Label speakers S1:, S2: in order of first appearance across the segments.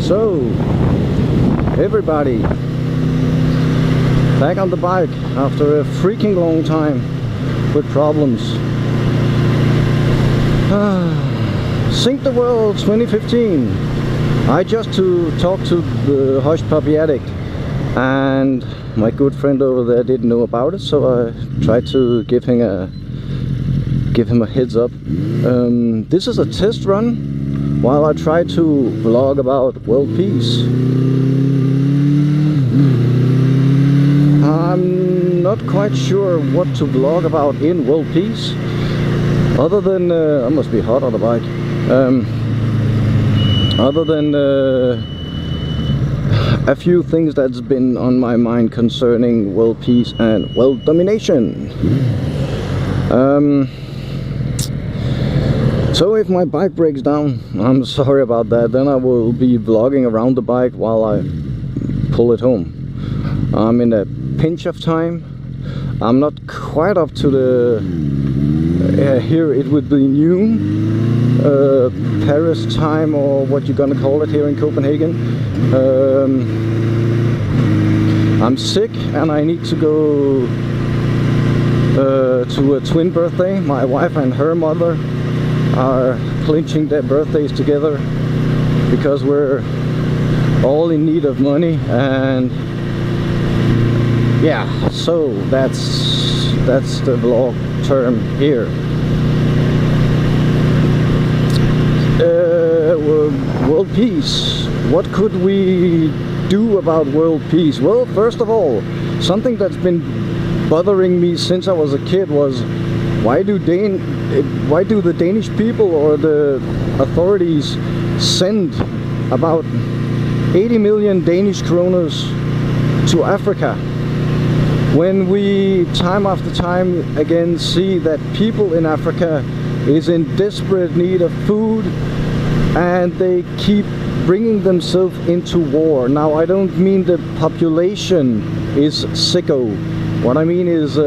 S1: So, everybody, back on the bike after a freaking long time with problems. Sink the World 2015. I just talked to the Hush Puppy Addict, and my good friend over there didn't know about it, so I tried to give him a heads up. This is a test run while I try to vlog about world peace. I'm not quite sure what to vlog about in world peace, other than I must be hot on the bike. Other than a few things that's been on my mind concerning world peace and world domination. So if my bike breaks down, I'm sorry about that. Then I will be vlogging around the bike while I pull it home. I'm in a pinch of time. I'm not quite up to the here it would be noon Paris time, or what you're gonna call it here in Copenhagen. I'm sick and I need to go to a twin birthday. My wife and her mother are clinching their birthdays together because we're all in need of money, and yeah, so that's the vlog term here. World peace. What could we do about world peace? Well, first of all, something that's been bothering me since I was a kid was why do the Danish people or the authorities send about 80 million Danish kroners to Africa, when we time after time again see that people in Africa is in desperate need of food, and they keep bringing themselves into war. Now, I don't mean the population is sicko. What I mean is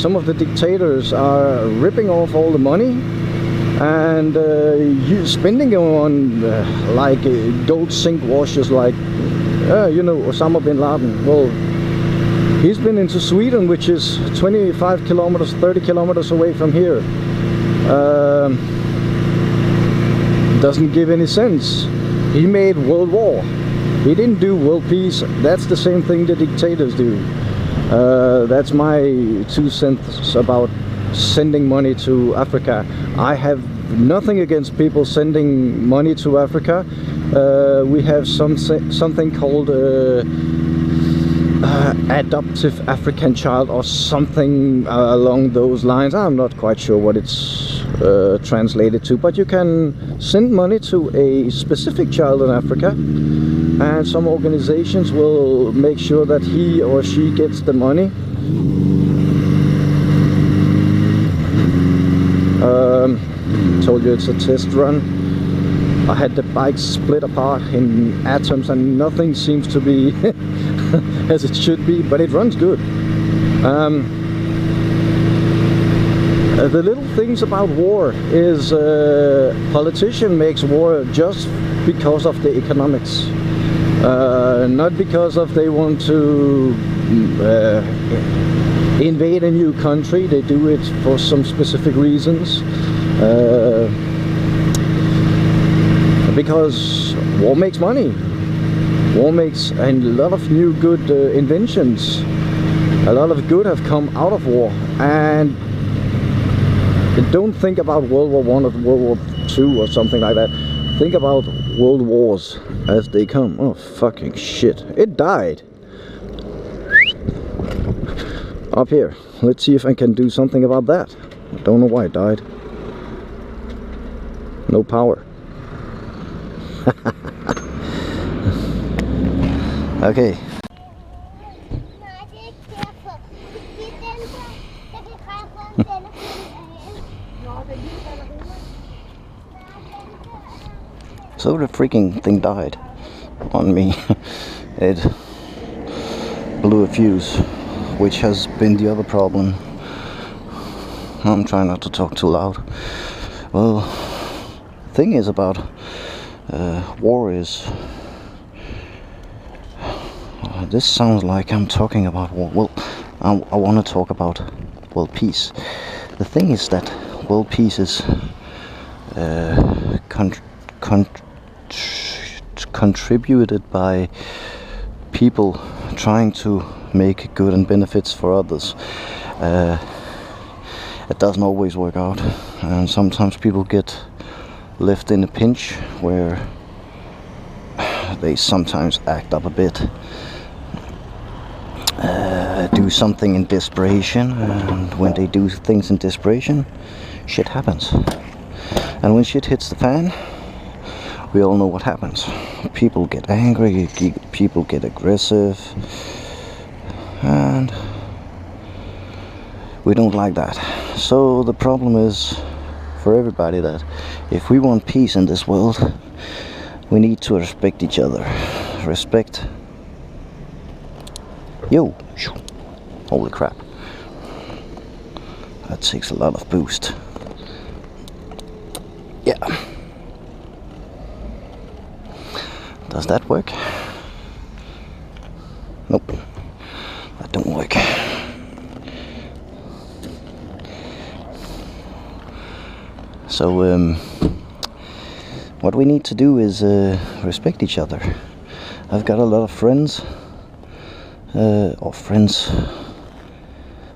S1: some of the dictators are ripping off all the money and spending it on like gold sink washes, like you know, Osama bin Laden. Well, he's been into Sweden, which is 25 kilometers, 30 kilometers away from here. Doesn't give any sense. He made world war. He didn't do world peace. That's the same thing the dictators do. That's my 2 cents about sending money to Africa. I have nothing against people sending money to Africa. We have something called adoptive African child or something along those lines. I'm not quite sure what it's translated to, but you can send money to a specific child in Africa, and some organizations will make sure that he or she gets the money. Told you it's a test run. I had the bike split apart in atoms and nothing seems to be as it should be, but it runs good. The little things about war is politician makes war just because of the economics, not because of they want to invade a new country. They do it for some specific reasons, because war makes money. War makes a lot of new good inventions. A lot of good have come out of war, and don't think about World War I or World War II or something like that. Think about world wars as they come. Oh, fucking shit. It died. Up here. Let's see if I can do something about that. I don't know why it died. No power. Okay. So the freaking thing died on me. It blew a fuse, which has been the other problem. I'm trying not to talk too loud. Well, thing is about war is This sounds like I'm talking about well, I want to talk about world peace. The thing is that world peace is contributed by people trying to make good and benefits for others. It doesn't always work out, and sometimes people get left in a pinch where they sometimes act up a bit, do something in desperation, and when they do things in desperation, shit happens. And when shit hits the fan, we all know what happens. People get angry, people get aggressive, and we don't like that. So the problem is for everybody that if we want peace in this world, we need to respect each other. Respect. Yo, holy crap. That takes a lot of boost. Yeah. Does that work? Nope. That don't work. So what we need to do is respect each other. I've got a lot of friends.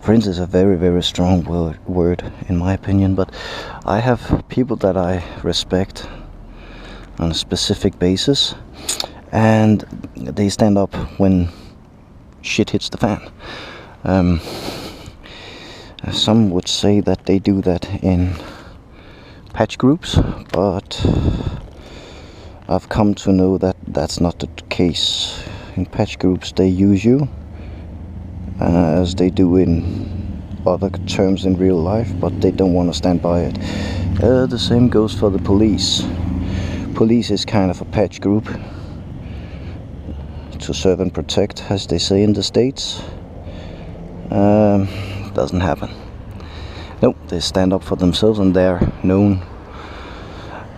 S1: Friends is a very, very strong word in my opinion, but I have people that I respect on a specific basis, and they stand up when shit hits the fan. Some would say that they do that in patch groups, but I've come to know that that's not the case. In patch groups they use you as they do in other terms in real life, but they don't want to stand by it. The same goes for the police. Police is kind of a patch group to serve and protect, as they say in the States. Doesn't happen. Nope, they stand up for themselves and they're known,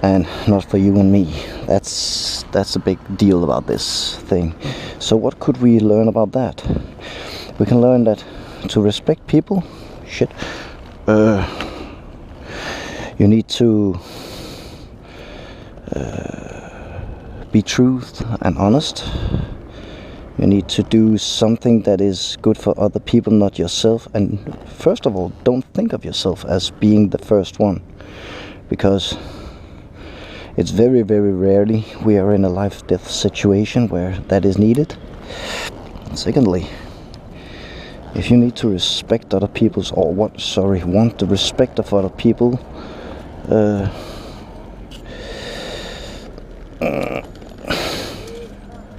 S1: and not for you and me. That's a big deal about this thing. So what could we learn about that? We can learn that to respect people, you need to be truth and honest. You need to do something that is good for other people, not yourself. And first of all, don't think of yourself as being the first one, because it's very, very rarely we are in a life-death situation where that is needed. Secondly, if you need to respect other people's, want the respect of other people,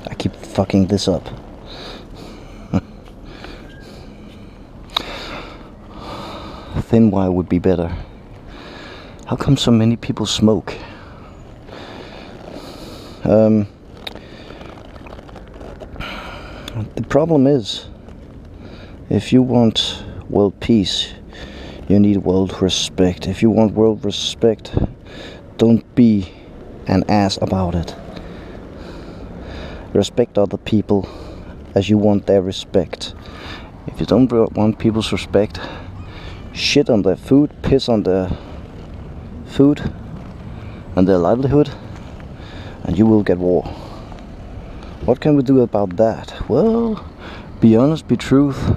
S1: I keep fucking this up. Thin wire would be better. How come so many people smoke? The problem is, if you want world peace, you need world respect. If you want world respect, don't be an ass about it. Respect other people as you want their respect. If you don't want people's respect, shit on their food, piss on their food and their livelihood, and you will get war. What can we do about that? Well, be honest, be truth,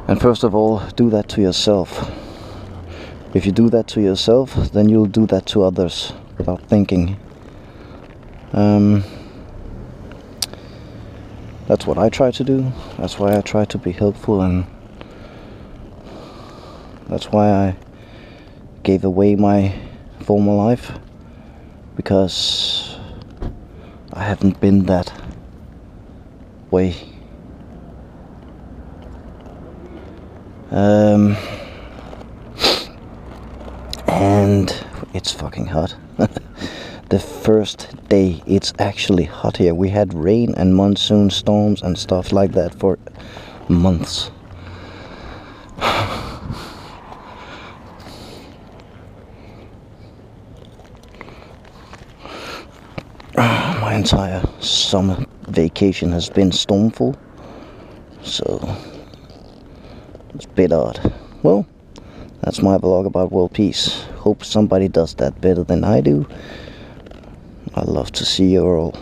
S1: and first of all, do that to yourself. If you do that to yourself, then you'll do that to others without thinking. That's what I try to do. That's why I try to be helpful, and that's why I gave away my former life, because I haven't been that way. And it's fucking hot. The first day it's actually hot here. We had rain and monsoon storms and stuff like that for months. My entire summer vacation has been stormful, so it's a bit odd. Well, that's my vlog about world peace. Hope somebody does that better than I do. I love to see you all.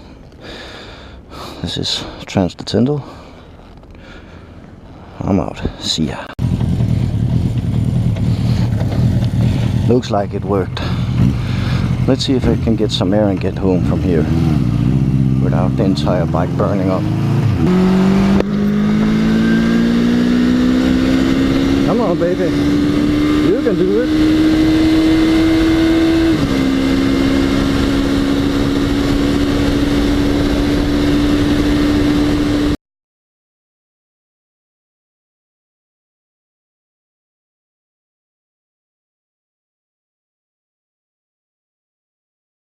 S1: This is Transdetendal. I'm out. See ya. Looks like it worked. Let's see if I can get some air and get home from here without the entire bike burning up. Come on, baby. You can do it.